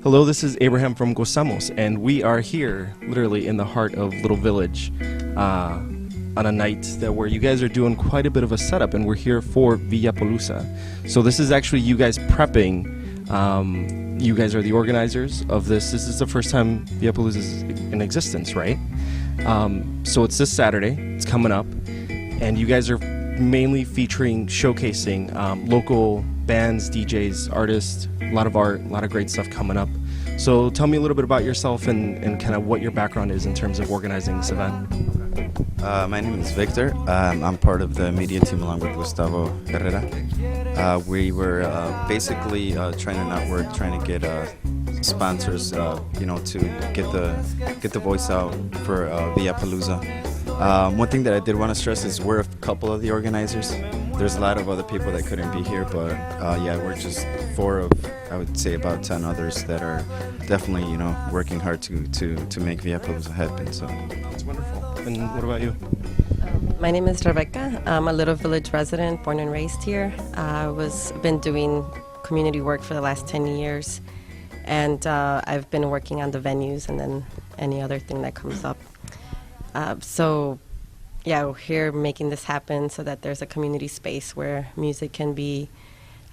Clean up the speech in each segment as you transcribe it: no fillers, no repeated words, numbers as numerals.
Hello, this is Abraham from Gozamos, and we are here literally in the heart of Little Village on a night where you guys are doing quite a bit of a setup, and we're here for Villapalooza. So this is actually you guys prepping. You guys are the organizers of this. This is the first time Villapalooza is in existence, right? So it's this Saturday. It's coming up, and you guys are mainly featuring, showcasing local bands, DJs, artists, a lot of art, a lot of great stuff coming up. So tell me a little bit about yourself and kind of what your background is in terms of organizing this event. My name is Victor. I'm part of the media team along with Gustavo Herrera. We were basically trying to network, trying to get sponsors, to get the voice out for Villapalooza. One thing that I did want to stress is we're a couple of the organizers. There's a lot of other people that couldn't be here, but we're just 4 of, I would say, about 10 others that are definitely, working hard to make Villapalooza happen. So That's wonderful. And what about you? My name is Rebecca. I'm a Little Village resident, born and raised here. Been doing community work for the last 10 years, and I've been working on the venues and then any other thing that comes up. We're here making this happen so that there's a community space where music can be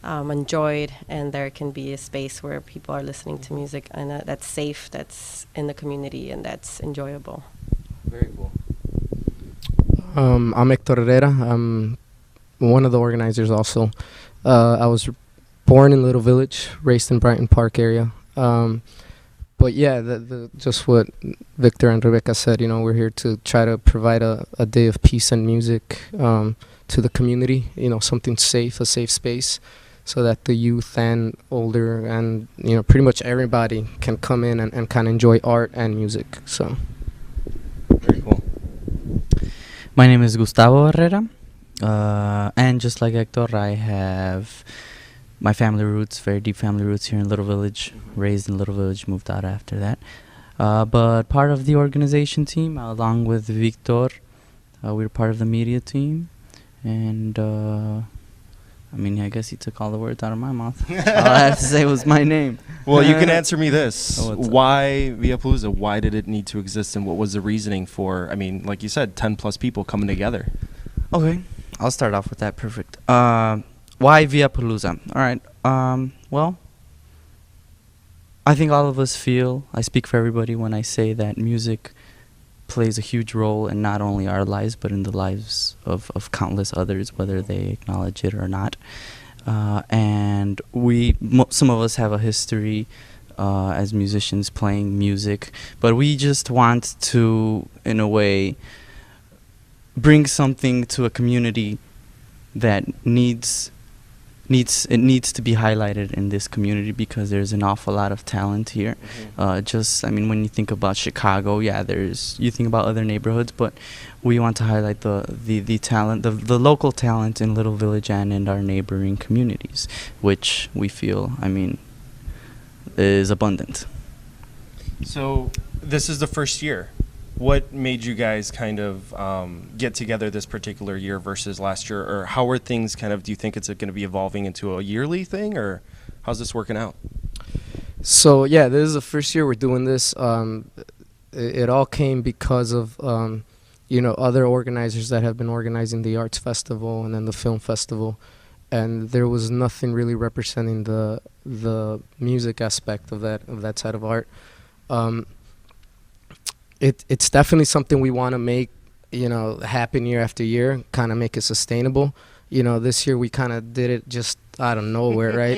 enjoyed, and there can be a space where people are listening to music and that's safe, that's in the community, and that's enjoyable. Very cool. I'm Hector Herrera. I'm one of the organizers also. I was born in Little Village, raised in Brighton Park area. But yeah, just what Victor and Rebecca said, we're here to try to provide a day of peace and music to the community, something safe, a safe space, so that the youth and older and, pretty much everybody can come in and kind of enjoy art and music. So, very cool. My name is Gustavo Herrera, and just like Hector, I have my family roots, very deep family roots here in Little Village, raised in Little Village, moved out after that. But part of the organization team, along with Victor, we're part of the media team. And, I guess he took all the words out of my mouth. All I have to say was my name. Well, you can answer me this. Oh, why Villapalooza? Why did it need to exist, and what was the reasoning for, like you said, 10 plus people coming together? Okay, I'll start off with that. Perfect. Why Villapalooza? All right. Well, I think all of us feel, I speak for everybody when I say that music plays a huge role in not only our lives, but in the lives of countless others, whether they acknowledge it or not. And some of us have a history as musicians playing music, but we just want to, in a way, bring something to a community that needs to be highlighted in this community, because there's an awful lot of talent here. Mm-hmm. When you think about Chicago, you think about other neighborhoods, but we want to highlight the talent, the local talent in Little Village and in our neighboring communities, which we feel, is abundant. So this is the first year. What made you guys kind of get together this particular year versus last year? Or how are things do you think it's going to be evolving into a yearly thing, or how's this working out? So yeah, this is the first year we're doing this. It all came because of, other organizers that have been organizing the arts festival and then the film festival. And there was nothing really representing the music aspect of that side of art. It's definitely something we want to make, happen year after year, kind of make it sustainable. This year we kind of did it just out of nowhere, right?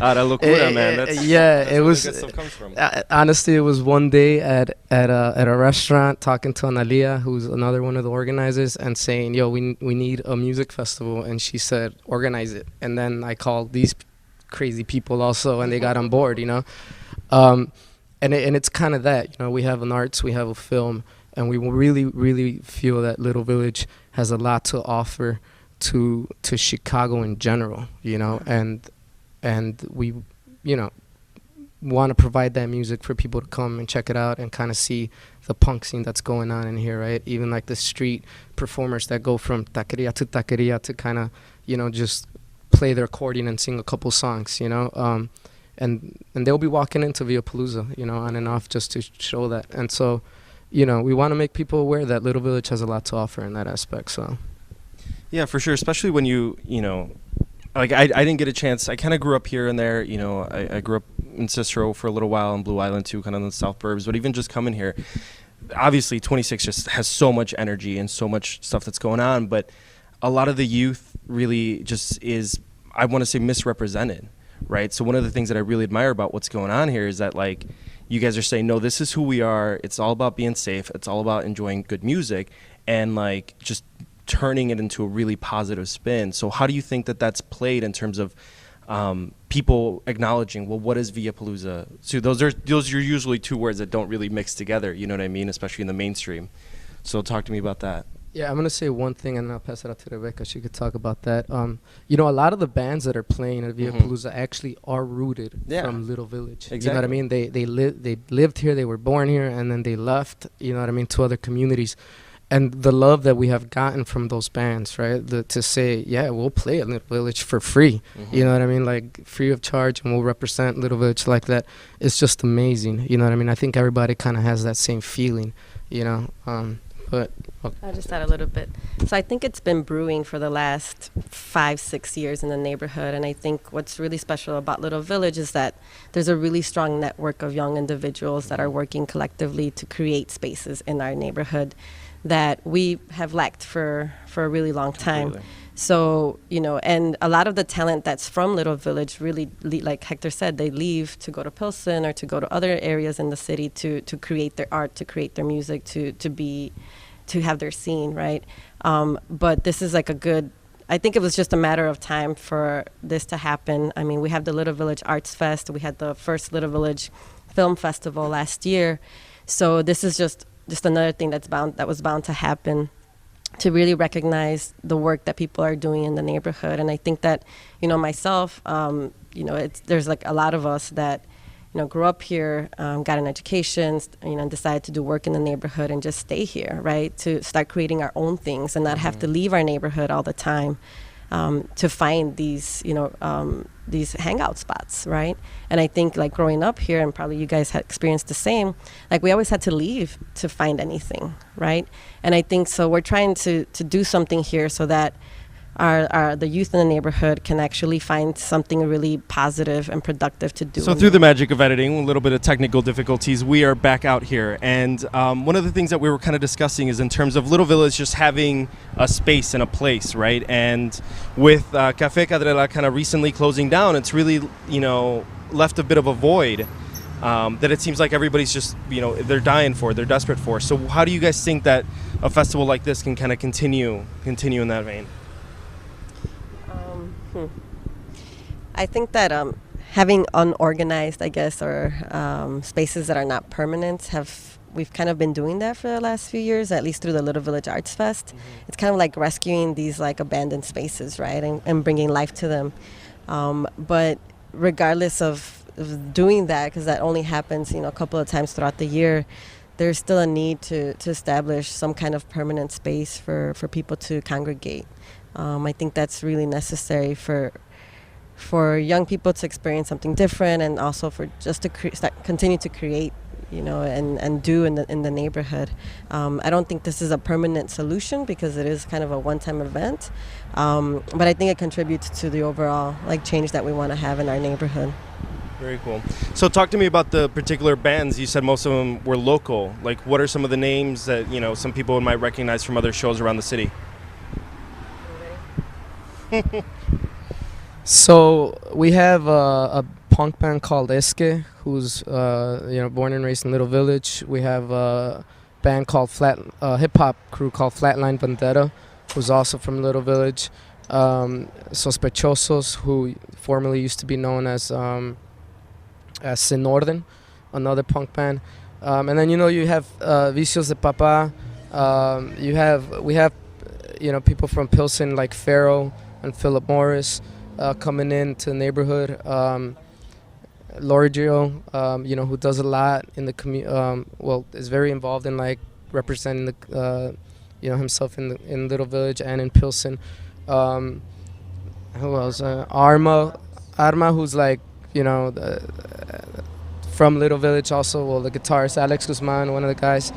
Out of locura, man. That's it was. Where the good stuff comes from. Honestly, it was one day at a restaurant talking to Analia, who's another one of the organizers, and saying, "Yo, we need a music festival," and she said, "Organize it." And then I called these crazy people also, and they got on board, And it's kind of that, we have an arts, we have a film, and we really, really feel that Little Village has a lot to offer to Chicago in general, and we, want to provide that music for people to come and check it out and kind of see the punk scene that's going on in here, right? Even like the street performers that go from taqueria to kind of, just play their accordion and sing a couple songs, and they'll be walking into Villapalooza, on and off, just to show that. And so, we want to make people aware that Little Village has a lot to offer in that aspect. So, yeah, for sure. Especially when like I didn't get a chance. I kind of grew up here and there. I grew up in Cicero for a little while, in Blue Island too, kind of in the South Burbs. But even just coming here, obviously 26 just has so much energy and so much stuff that's going on. But a lot of the youth really just is, I want to say, misrepresented, right? So one of the things that I really admire about what's going on here is that, like, you guys are saying, no, this is who we are. It's all about being safe. It's all about enjoying good music, and like just turning it into a really positive spin. So how do you think that that's played in terms of people acknowledging, well, what is Villapalooza? So those are usually two words that don't really mix together, you know what I mean, especially in the mainstream. So talk to me about that. Yeah, I'm going to say one thing, and then I'll pass it out to Rebecca. She could talk about that. A lot of the bands that are playing at Villapalooza actually are rooted from Little Village. Exactly. You know what I mean? They lived here, they were born here, and then they left, to other communities. And the love that we have gotten from those bands, right? To say, yeah, we'll play at Little Village for free. You know what I mean? Like, free of charge, and we'll represent Little Village like that. It's just amazing. You know what I mean? I think everybody kind of has that same feeling, But okay. I'll just add a little bit. So I think it's been brewing for the last 5-6 years in the neighborhood. And I think what's really special about Little Village is that there's a really strong network of young individuals that are working collectively to create spaces in our neighborhood that we have lacked for a really long time. Completely. So, and a lot of the talent that's from Little Village really, like Hector said, they leave to go to Pilsen or to go to other areas in the city to create their art, to create their music, to have their scene, right? But this is like I think it was just a matter of time for this to happen. I mean, we have the Little Village Arts Fest. We had the first Little Village Film Festival last year. So this is just another thing that was bound to happen, to really recognize the work that people are doing in the neighborhood. And I think that, myself, there's like a lot of us that, grew up here, got an education, and decided to do work in the neighborhood and just stay here, right? To start creating our own things and not have to leave our neighborhood all the time, to find these hangout spots, right? And I think, like, growing up here, and probably you guys had experienced the same, like, we always had to leave to find anything, right? And I think so we're trying to do something here so that the youth in the neighborhood can actually find something really positive and productive to do. So through the magic of editing, a little bit of technical difficulties, we are back out here. And one of the things that we were kind of discussing is in terms of Little Village just having a space and a place, right? And with Café Cadrela kind of recently closing down, it's really, left a bit of a void that it seems like everybody's just, they're dying for, they're desperate for. So how do you guys think that a festival like this can kind of continue in that vein? I think that having unorganized, I guess, or spaces that are not permanent, we've kind of been doing that for the last few years, at least through the Little Village Arts Fest. It's kind of like rescuing these like abandoned spaces, right, and bringing life to them. But regardless of doing that, because that only happens, a couple of times throughout the year, there's still a need to establish some kind of permanent space for people to congregate. I think that's really necessary for young people to experience something different, and also for just to continue to create, and do in the neighborhood. I don't think this is a permanent solution because it is kind of a one-time event, but I think it contributes to the overall change that we want to have in our neighborhood. Very cool. So talk to me about the particular bands. You said most of them were local. Like, what are some of the names that some people might recognize from other shows around the city? So we have a punk band called Esque, who's born and raised in Little Village. We have a band called hip hop crew called Flatline Bandera, who's also from Little Village. Sospechosos, who formerly used to be known as Sin Orden, another punk band. And then you have Vicios de Papa. We have people from Pilsen like Pharaoh and Philip Morris coming into the neighborhood. Lorgio, who does a lot in the community. Is very involved in representing the himself in Little Village and in Pilsen. Who else? Arma, who's you know, from Little Village also. Well, the guitarist Alex Guzman, one of the guys,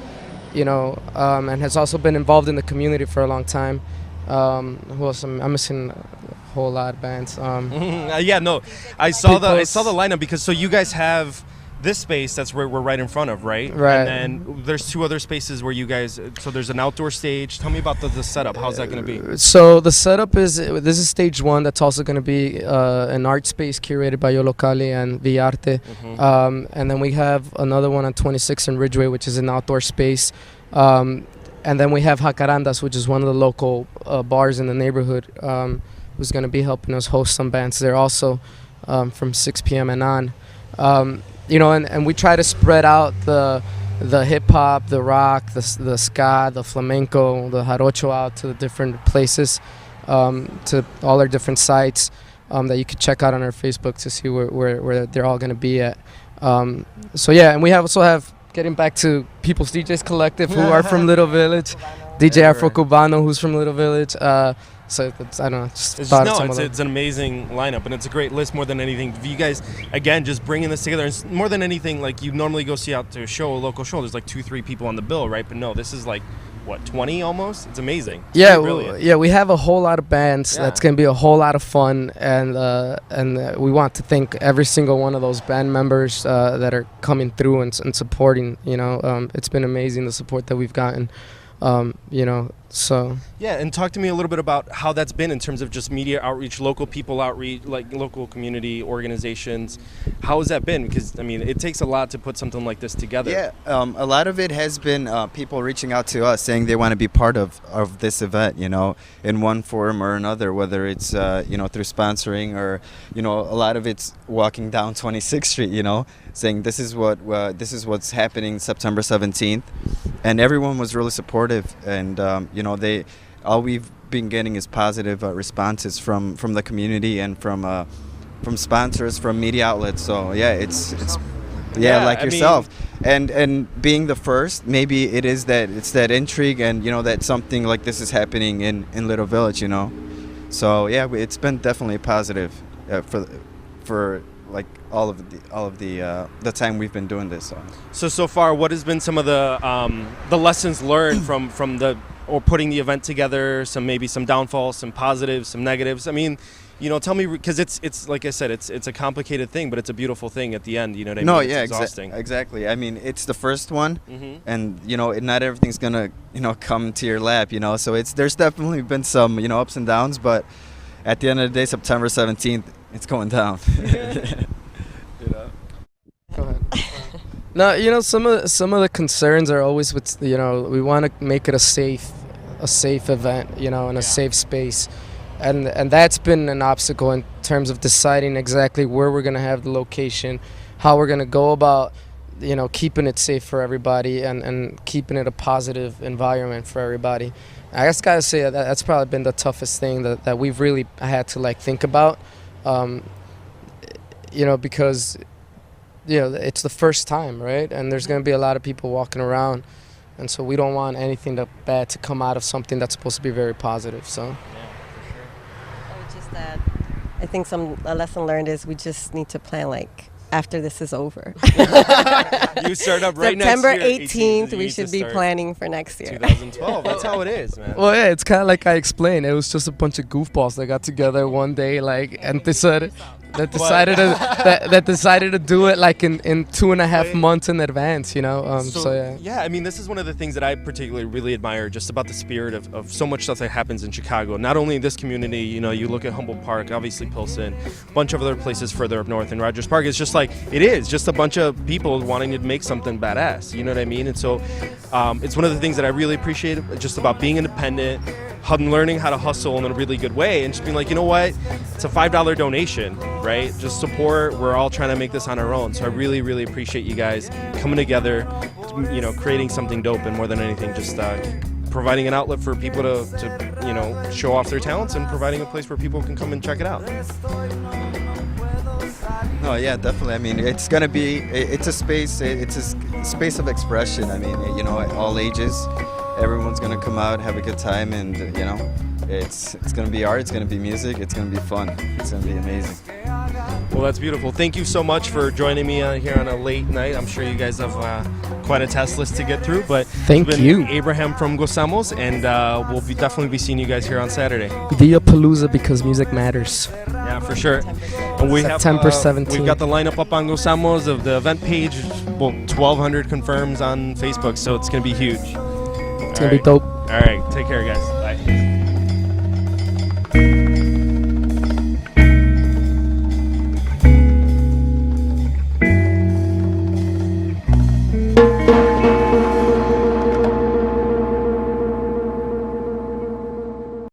you know, and has also been involved in the community for a long time. Who else? I'm missing a whole lot of bands. Yeah, no, I saw the People's- lineup because so you guys have this space that's where we're right in front of, right? Right. And then there's two other spaces where you guys. So there's an outdoor stage. Tell me about the setup. How's that going to be? So the setup is, this is stage one. That's also going to be an art space curated by Yo Locali and Villarte. And then we have another one on 26 and Ridgeway, which is an outdoor space. And then we have Jacarandas, which is one of the local bars in the neighborhood, who's going to be helping us host some bands there also from 6 p.m. and on. You know, and we try to spread out the hip hop, the rock, the ska, the flamenco, the jarocho out to the different places, to all our different sites that you can check out on our Facebook to see where they're all going to be at. So yeah, and we also have, getting back to People's DJs Collective, who are from Little Village, DJ Afro Cubano, who's from Little Village. So it's, I don't know, just thought of some of them. It's an amazing lineup, and it's a great list more than anything. You guys, again, just bringing this together. It's more than anything, like you normally go see out to a show, a local show, there's like 2-3 people on the bill, right? But no, this is like, what, 20 almost? It's amazing. It's Yeah, brilliant. yeah, we have a whole lot of bands. Yeah. That's going to be a whole lot of fun, and we want to thank every single one of those band members that are coming through and supporting. You know, it's been amazing, the support that we've gotten. You know, so Yeah, and talk to me a little bit about how that's been in terms of just media outreach, local people outreach, like local community organizations. How has that been? Because, I mean, it takes a lot to put something like this together. Yeah, a lot of it has been people reaching out to us saying they want to be part of this event, you know, in one form or another, whether it's, you know, through sponsoring or, you know, a lot of it's walking down 26th Street, you know, saying this is what's happening September 17th. And everyone was really supportive, and, you know, all we've been getting is positive responses from the community and from sponsors, from media outlets. So yeah, it's like yourself, and being the first, maybe it's that intrigue, and you know that something like this is happening in Little Village, you know. So yeah, it's been definitely positive for like all of the time we've been doing this. So far, what has been some of the lessons learned from putting the event together? Maybe some downfalls, some positives, some negatives. I mean, you know, tell me, because it's like I said, it's a complicated thing, but it's a beautiful thing at the end. You know what I mean? No, It's yeah, exhausting. exactly. I mean, it's the first one, and you know, not everything's gonna come to your lap. You know, so there's definitely been some ups and downs, but at the end of the day, September 17th, it's going down. go ahead. No, you know, some of the concerns are always with, you know, we want to make it a safe event, you know, in a safe space, and that's been an obstacle in terms of deciding exactly where we're gonna have the location, how we're gonna go about, you know, keeping it safe for everybody and keeping it a positive environment for everybody. I just gotta say that's probably been the toughest thing that we've really had to like think about, you know, because, you know, it's the first time, right? And there's going to be a lot of people walking around. And so we don't want anything bad to come out of something that's supposed to be very positive. So, Oh, just that I think a lesson learned is we just need to plan like after this is over. You start up right September next year. 18th, we should be planning for next year. 2012. That's how it is, man. well, yeah, it's kind of like I explained. It was just a bunch of goofballs that got together one day, like, and decided to do it like in 2.5 months in advance, you know. So yeah. Yeah, I mean, this is one of the things that I particularly really admire, just about the spirit of so much stuff that happens in Chicago. Not only this community, you know, you look at Humboldt Park, obviously Pilsen, a bunch of other places further up north in Rogers Park. It's just like, it is just a bunch of people wanting to make something badass, you know what I mean? And so it's one of the things that I really appreciate, just about being independent, learning how to hustle in a really good way, and just being like, you know what, it's a $5 donation, right? Just support. We're all trying to make this on our own. So I really, really appreciate you guys coming together, you know, creating something dope, and more than anything, just providing an outlet for people to you know, show off their talents, and providing a place where people can come and check it out. No, yeah, definitely. I mean, it's a space of expression. I mean, you know, at all ages, everyone's gonna come out, have a good time, and you know, it's gonna be art, it's gonna be music, it's gonna be fun, it's gonna be amazing. Well, that's beautiful. Thank you so much for joining me here on a late night. I'm sure you guys have quite a test list to get through, but Thank it's been you. Abraham from Gozamos, and we'll definitely be seeing you guys here on Saturday. Villapalooza, because music matters. Yeah, for sure. And we September have, 17th. We've got the lineup up on Gozamos of the event page. Well, 1,200 confirms on Facebook, so it's going to be huge. It's going to be dope. All right, take care, guys. Bye.